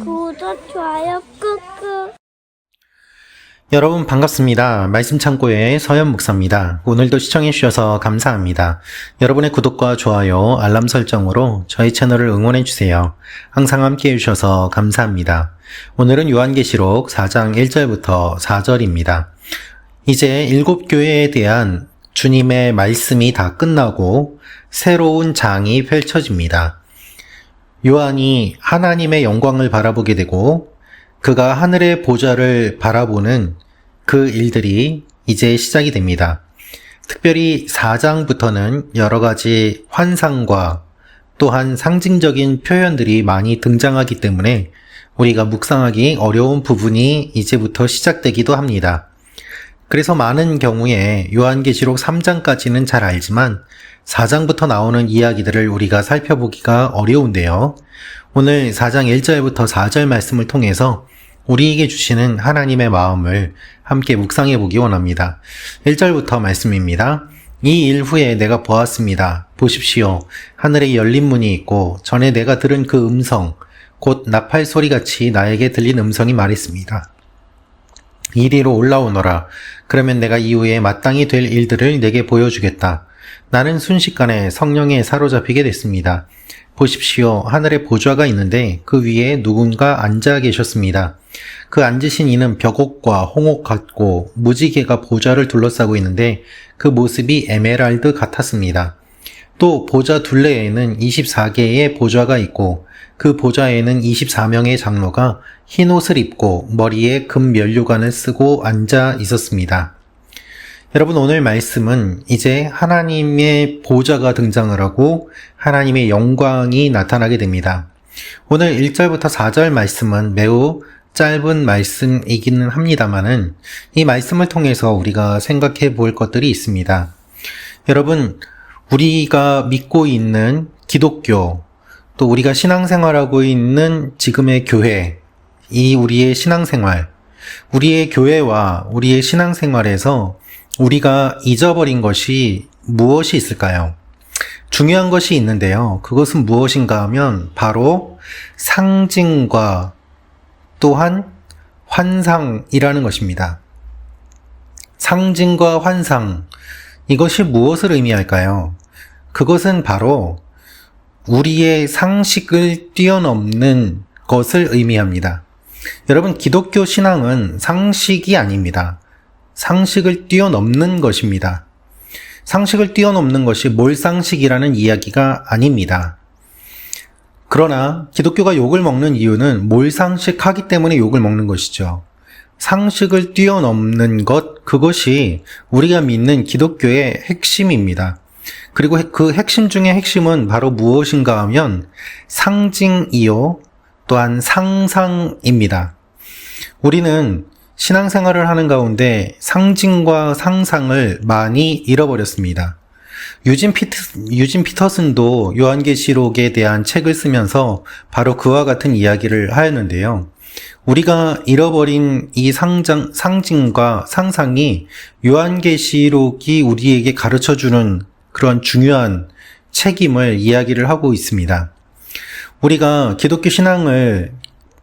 구독, 좋아요 꾹꾹. 여러분 반갑습니다. 말씀 창고의 서현 목사입니다. 오늘도 시청해 주셔서 감사합니다. 여러분의 구독과 좋아요, 알람 설정으로 저희 채널을 응원해 주세요. 항상 함께 해 주셔서 감사합니다. 오늘은 요한계시록 4장 1절부터 4절입니다. 이제 7교회에 대한 주님의 말씀이 다 끝나고 새로운 장이 펼쳐집니다. 요한이 하나님의 영광을 바라보게 되고 그가 하늘의 보좌를 바라보는 그 일들이 이제 시작이 됩니다. 특별히 4장부터는 여러 가지 환상과 또한 상징적인 표현들이 많이 등장하기 때문에 우리가 묵상하기 어려운 부분이 이제부터 시작되기도 합니다. 그래서 많은 경우에 요한계시록 3장까지는 잘 알지만 4장부터 나오는 이야기들을 우리가 살펴보기가 어려운데요. 오늘 4장 1절부터 4절 말씀을 통해서 우리에게 주시는 하나님의 마음을 함께 묵상해 보기 원합니다. 1절부터 말씀입니다. 이 일 후에 내가 보았습니다. 보십시오. 하늘에 열린 문이 있고 전에 내가 들은 그 음성, 곧 나팔 소리같이 나에게 들린 음성이 말했습니다. 이리로 올라오너라. 그러면 내가 이후에 마땅히 될 일들을 내게 보여주겠다. 나는 순식간에 성령에 사로잡히게 됐습니다. 보십시오. 하늘에 보좌가 있는데 그 위에 누군가 앉아 계셨습니다. 그 앉으신 이는 벽옥과 홍옥 같고 무지개가 보좌를 둘러싸고 있는데 그 모습이 에메랄드 같았습니다. 또 보좌 둘레에는 24개의 보좌가 있고 그 보좌에는 24명의 장로가 흰 옷을 입고 머리에 금 면류관을 쓰고 앉아 있었습니다. 여러분, 오늘 말씀은 이제 하나님의 보좌가 등장을 하고 하나님의 영광이 나타나게 됩니다. 오늘 1절부터 4절 말씀은 매우 짧은 말씀이기는 합니다만은 이 말씀을 통해서 우리가 생각해 볼 것들이 있습니다. 여러분, 우리가 믿고 있는 기독교, 또 우리가 신앙생활하고 있는 지금의 교회, 이 우리의 신앙생활, 우리의 교회와 우리의 신앙생활에서 우리가 잊어버린 것이 무엇이 있을까요? 중요한 것이 있는데요. 그것은 무엇인가 하면 바로 상징과 또한 환상이라는 것입니다. 상징과 환상, 이것이 무엇을 의미할까요? 그것은 바로 우리의 상식을 뛰어넘는 것을 의미합니다. 여러분, 기독교 신앙은 상식이 아닙니다. 상식을 뛰어넘는 것입니다. 상식을 뛰어넘는 것이 몰상식이라는 이야기가 아닙니다. 그러나 기독교가 욕을 먹는 이유는 몰상식하기 때문에 욕을 먹는 것이죠. 상식을 뛰어넘는 것, 그것이 우리가 믿는 기독교의 핵심입니다. 그리고 그 핵심 중의 핵심은 바로 무엇인가 하면 상징이요, 또한 상상입니다. 우리는 신앙생활을 하는 가운데 상징과 상상을 많이 잃어버렸습니다. 유진 피터슨도 요한계시록에 대한 책을 쓰면서 바로 그와 같은 이야기를 하였는데요. 우리가 잃어버린 이 상징과 상상이 요한계시록이 우리에게 가르쳐주는 그런 중요한 책임을 이야기를 하고 있습니다. 우리가 기독교 신앙을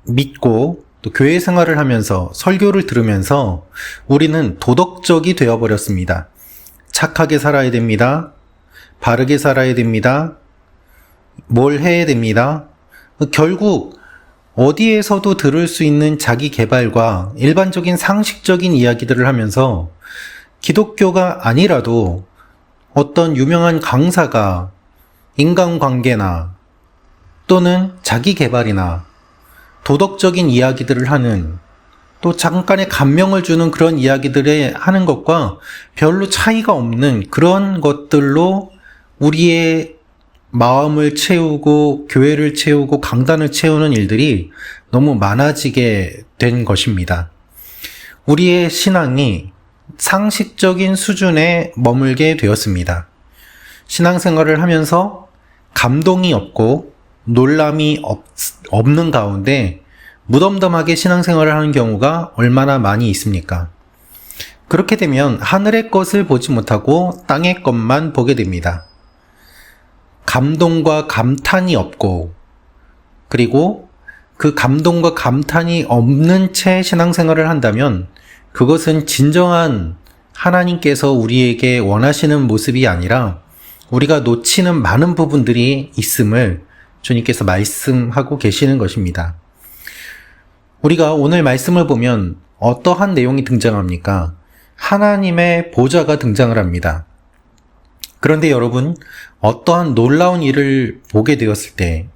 믿고 또 교회 생활을 하면서 설교를 들으면서 우리는 도덕적이 되어버렸습니다. 착하게 살아야 됩니다. 바르게 살아야 됩니다. 뭘 해야 됩니다. 결국 어디에서도 들을 수 있는 자기 개발과 일반적인 상식적인 이야기들을 하면서 기독교가 아니라도 어떤 유명한 강사가 인간관계나 또는 자기 개발이나 도덕적인 이야기들을 하는, 또 잠깐의 감명을 주는 그런 이야기들을 하는 것과 별로 차이가 없는 그런 것들로 우리의 마음을 채우고 교회를 채우고 강단을 채우는 일들이 너무 많아지게 된 것입니다. 우리의 신앙이 상식적인 수준에 머물게 되었습니다. 신앙생활을 하면서 감동이 없고 놀람이 없는 가운데 무덤덤하게 신앙생활을 하는 경우가 얼마나 많이 있습니까? 그렇게 되면 하늘의 것을 보지 못하고 땅의 것만 보게 됩니다. 감동과 감탄이 없고, 그리고 그 감동과 감탄이 없는 채 신앙생활을 한다면 그것은 진정한 하나님께서 우리에게 원하시는 모습이 아니라 우리가 놓치는 많은 부분들이 있음을 주님께서 말씀하고 계시는 것입니다. 우리가 오늘 말씀을 보면 어떠한 내용이 등장합니까? 하나님의 보좌가 등장을 합니다. 그런데 여러분, 어떠한 놀라운 일을 보게 되었을 때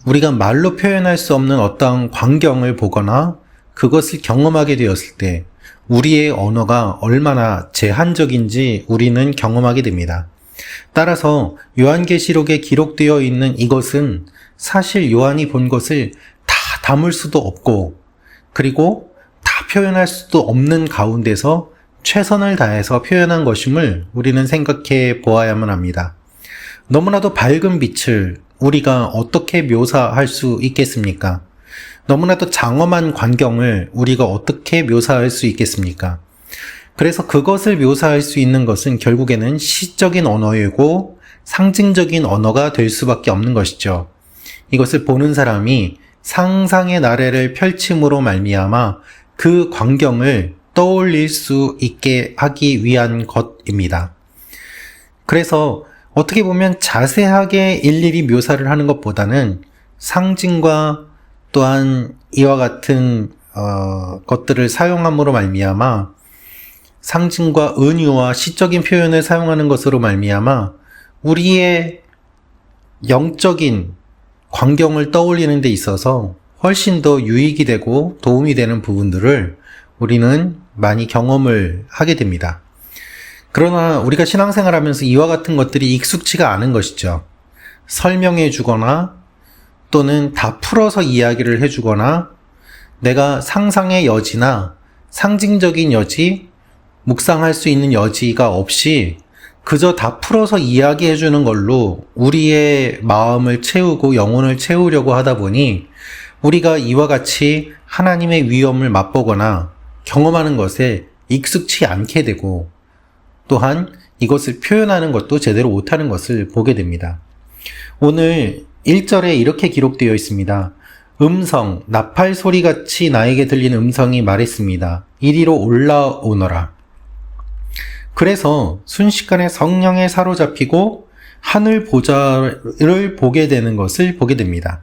우리가 말로 표현할 수 없는 어떠한 광경을 보거나 그것을 경험하게 되었을 때 우리의 언어가 얼마나 제한적인지 우리는 경험하게 됩니다. 따라서 요한계시록에 기록되어 있는 이것은 사실 요한이 본 것을 다 담을 수도 없고 그리고 다 표현할 수도 없는 가운데서 최선을 다해서 표현한 것임을 우리는 생각해 보아야만 합니다. 너무나도 밝은 빛을 우리가 어떻게 묘사할 수 있겠습니까? 너무나도 장엄한 광경을 우리가 어떻게 묘사할 수 있겠습니까? 그래서 그것을 묘사할 수 있는 것은 결국에는 시적인 언어이고 상징적인 언어가 될 수밖에 없는 것이죠. 이것을 보는 사람이 상상의 나래를 펼침으로 말미암아 그 광경을 떠올릴 수 있게 하기 위한 것입니다. 그래서 어떻게 보면 자세하게 일일이 묘사를 하는 것보다는 상징과 또한 이와 같은 것들을 사용함으로 말미암아 상징과 은유와 시적인 표현을 사용하는 것으로 말미암아 우리의 영적인 광경을 떠올리는 데 있어서 훨씬 더 유익이 되고 도움이 되는 부분들을 우리는 많이 경험을 하게 됩니다. 그러나 우리가 신앙생활하면서 이와 같은 것들이 익숙치가 않은 것이죠. 설명해 주거나 또는 다 풀어서 이야기를 해 주거나 내가 상상의 여지나 상징적인 여지, 묵상할 수 있는 여지가 없이 그저 다 풀어서 이야기해 주는 걸로 우리의 마음을 채우고 영혼을 채우려고 하다 보니 우리가 이와 같이 하나님의 위엄을 맛보거나 경험하는 것에 익숙치 않게 되고 또한 이것을 표현하는 것도 제대로 못하는 것을 보게 됩니다. 오늘 1절에 이렇게 기록되어 있습니다. 음성, 나팔 소리같이 나에게 들리는 음성이 말했습니다. 이리로 올라오너라. 그래서 순식간에 성령에 사로잡히고 하늘 보좌를 보게 되는 것을 보게 됩니다.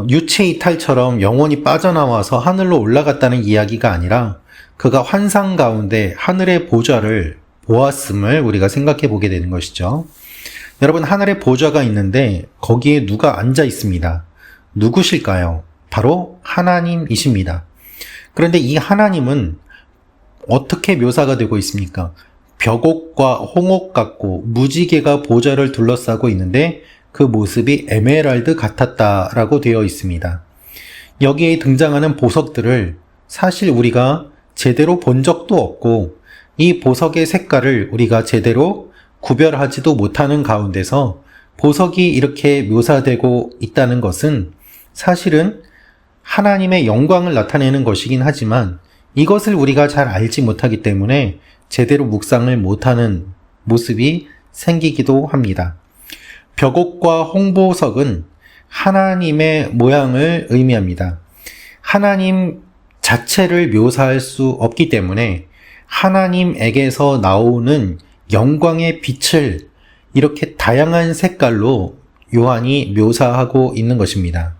유체 이탈처럼 영혼이 빠져나와서 하늘로 올라갔다는 이야기가 아니라 그가 환상 가운데 하늘의 보좌를 보았음을 우리가 생각해 보게 되는 것이죠. 여러분, 하늘의 보좌가 있는데 거기에 누가 앉아 있습니다. 누구실까요? 바로 하나님이십니다. 그런데 이 하나님은 어떻게 묘사가 되고 있습니까? 벽옥과 홍옥 같고 무지개가 보좌를 둘러싸고 있는데 그 모습이 에메랄드 같았다라고 되어 있습니다. 여기에 등장하는 보석들을 사실 우리가 제대로 본 적도 없고 이 보석의 색깔을 우리가 제대로 구별하지도 못하는 가운데서 보석이 이렇게 묘사되고 있다는 것은 사실은 하나님의 영광을 나타내는 것이긴 하지만 이것을 우리가 잘 알지 못하기 때문에 제대로 묵상을 못하는 모습이 생기기도 합니다. 벽옥과 홍보석은 하나님의 모양을 의미합니다. 하나님 자체를 묘사할 수 없기 때문에 하나님에게서 나오는 영광의 빛을 이렇게 다양한 색깔로 요한이 묘사하고 있는 것입니다.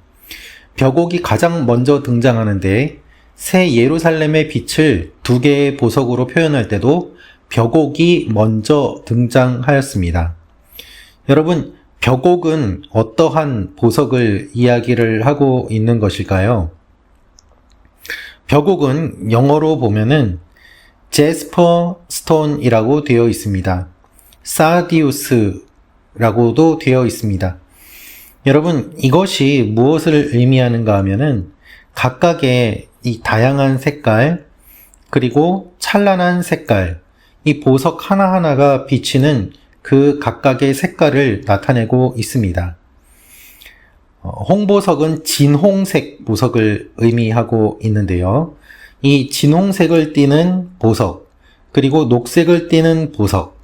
벽옥이 가장 먼저 등장하는데 새 예루살렘의 빛을 2개의 보석으로 표현할 때도 벽옥이 먼저 등장하였습니다. 여러분, 벽옥은 어떠한 보석을 이야기를 하고 있는 것일까요? 벽옥은 영어로 보면은 제스퍼 스톤이라고 되어 있습니다. 사디우스라고도 되어 있습니다. 여러분, 이것이 무엇을 의미하는가 하면은 각각의 이 다양한 색깔 그리고 찬란한 색깔, 이 보석 하나하나가 비치는 그 각각의 색깔을 나타내고 있습니다. 홍보석은 진홍색 보석을 의미하고 있는데요. 이 진홍색을 띠는 보석, 그리고 녹색을 띠는 보석,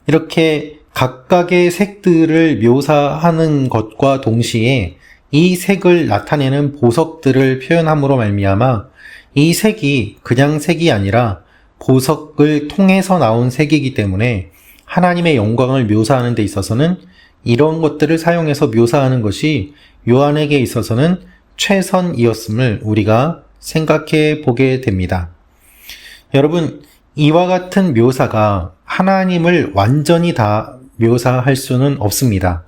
이렇게 각각의 색들을 묘사하는 것과 동시에 이 색을 나타내는 보석들을 표현함으로 말미암아 이 색이 그냥 색이 아니라 보석을 통해서 나온 색이기 때문에 하나님의 영광을 묘사하는 데 있어서는 이런 것들을 사용해서 묘사하는 것이 요한에게 있어서는 최선이었음을 우리가 생각해 보게 됩니다. 여러분, 이와 같은 묘사가 하나님을 완전히 다 묘사할 수는 없습니다.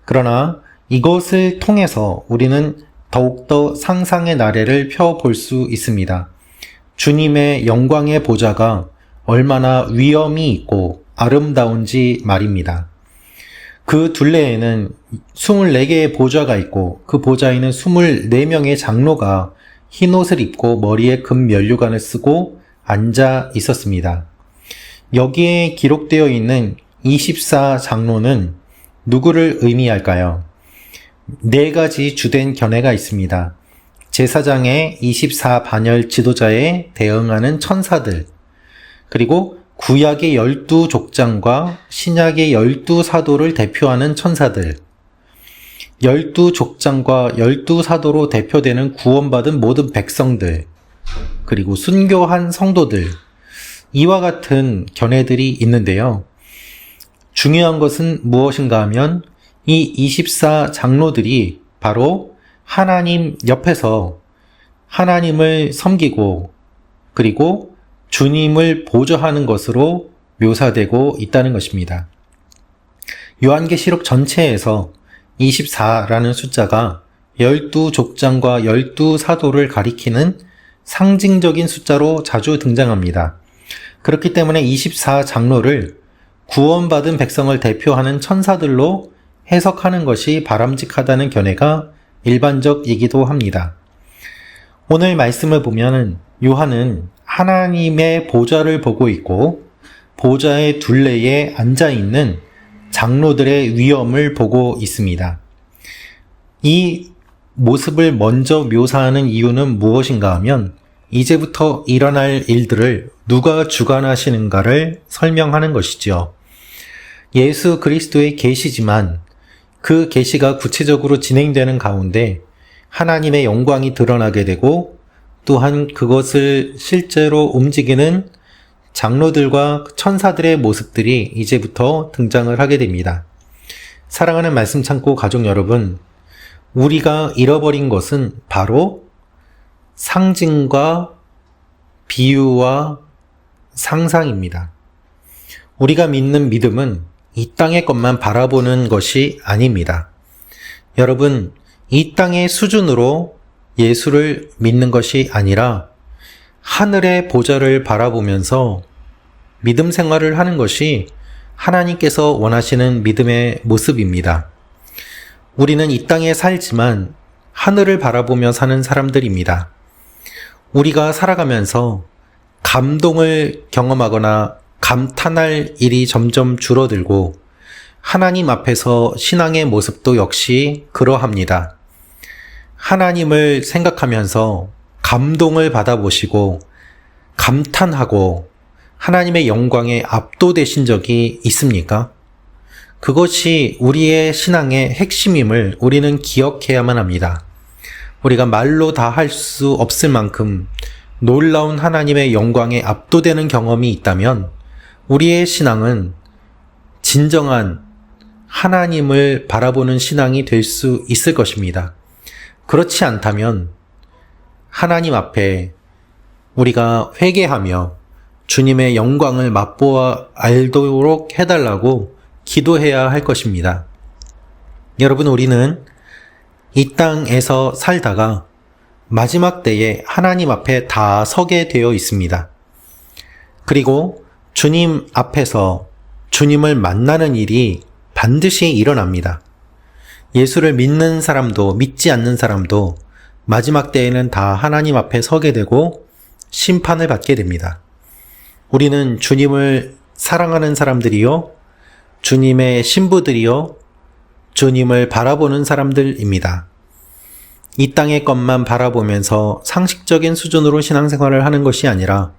그러나 이것을 통해서 우리는 더욱더 상상의 나래를 펴볼 수 있습니다. 주님의 영광의 보좌가 얼마나 위엄이 있고 아름다운지 말입니다. 그 둘레에는 24개의 보좌가 있고 그 보좌에는 24명의 장로가 흰옷을 입고 머리에 금 면류관을 쓰고 앉아 있었습니다. 여기에 기록되어 있는 24장로는 누구를 의미할까요? 4가지 주된 견해가 있습니다. 제사장의 24반열 지도자에 대응하는 천사들, 그리고 구약의 12족장과 신약의 12사도를 대표하는 천사들, 12족장과 12사도로 대표되는 구원받은 모든 백성들, 그리고 순교한 성도들, 이와 같은 견해들이 있는데요. 중요한 것은 무엇인가 하면 이 24장로들이 바로 하나님 옆에서 하나님을 섬기고 그리고 주님을 보좌하는 것으로 묘사되고 있다는 것입니다. 요한계시록 전체에서 24라는 숫자가 12족장과 12사도를 가리키는 상징적인 숫자로 자주 등장합니다. 그렇기 때문에 24장로를 구원받은 백성을 대표하는 천사들로 해석하는 것이 바람직하다는 견해가 일반적이기도 합니다. 오늘 말씀을 보면 요한은 하나님의 보좌를 보고 있고 보좌의 둘레에 앉아있는 장로들의 위엄을 보고 있습니다. 이 모습을 먼저 묘사하는 이유는 무엇인가 하면 이제부터 일어날 일들을 누가 주관하시는가를 설명하는 것이죠. 예수 그리스도의 계시지만 그 계시가 구체적으로 진행되는 가운데 하나님의 영광이 드러나게 되고 또한 그것을 실제로 움직이는 장로들과 천사들의 모습들이 이제부터 등장을 하게 됩니다. 사랑하는 말씀 창고 가족 여러분, 우리가 잃어버린 것은 바로 상징과 비유와 상상입니다. 우리가 믿는 믿음은 이 땅의 것만 바라보는 것이 아닙니다. 여러분, 이 땅의 수준으로 예수를 믿는 것이 아니라 하늘의 보좌를 바라보면서 믿음 생활을 하는 것이 하나님께서 원하시는 믿음의 모습입니다. 우리는 이 땅에 살지만 하늘을 바라보며 사는 사람들입니다. 우리가 살아가면서 감동을 경험하거나 감탄할 일이 점점 줄어들고 하나님 앞에서 신앙의 모습도 역시 그러합니다. 하나님을 생각하면서 감동을 받아보시고 감탄하고 하나님의 영광에 압도되신 적이 있습니까? 그것이 우리의 신앙의 핵심임을 우리는 기억해야만 합니다. 우리가 말로 다 할 수 없을 만큼 놀라운 하나님의 영광에 압도되는 경험이 있다면 우리의 신앙은 진정한 하나님을 바라보는 신앙이 될 수 있을 것입니다. 그렇지 않다면 하나님 앞에 우리가 회개하며 주님의 영광을 맛보아 알도록 해달라고 기도해야 할 것입니다. 여러분, 우리는 이 땅에서 살다가 마지막 때에 하나님 앞에 다 서게 되어 있습니다. 그리고 주님 앞에서 주님을 만나는 일이 반드시 일어납니다. 예수를 믿는 사람도 믿지 않는 사람도 마지막 때에는 다 하나님 앞에 서게 되고 심판을 받게 됩니다. 우리는 주님을 사랑하는 사람들이요, 주님의 신부들이요, 주님을 바라보는 사람들입니다. 이 땅의 것만 바라보면서 상식적인 수준으로 신앙생활을 하는 것이 아니라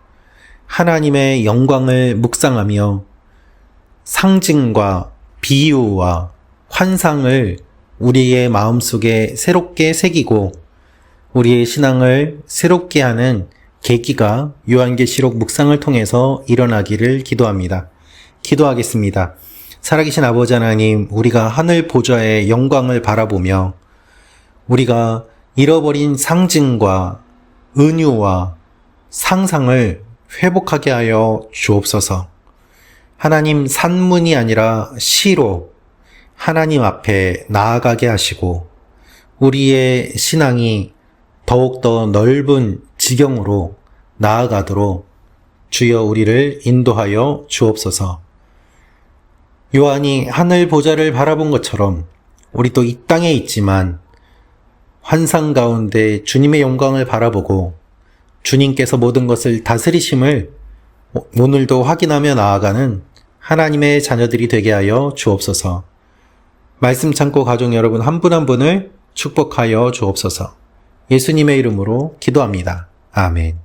하나님의 영광을 묵상하며 상징과 비유와 환상을 우리의 마음속에 새롭게 새기고 우리의 신앙을 새롭게 하는 계기가 요한계시록 묵상을 통해서 일어나기를 기도합니다. 기도하겠습니다. 살아계신 아버지 하나님, 우리가 하늘 보좌의 영광을 바라보며 우리가 잃어버린 상징과 은유와 상상을 회복하게 하여 주옵소서. 하나님 산문이 아니라 시로 하나님 앞에 나아가게 하시고 우리의 신앙이 더욱더 넓은 지경으로 나아가도록 주여 우리를 인도하여 주옵소서. 요한이 하늘 보좌를 바라본 것처럼 우리도 이 땅에 있지만 환상 가운데 주님의 영광을 바라보고 주님께서 모든 것을 다스리심을 오늘도 확인하며 나아가는 하나님의 자녀들이 되게 하여 주옵소서. 말씀 참고 가족 여러분 한 분 한 분을 축복하여 주옵소서. 예수님의 이름으로 기도합니다. 아멘.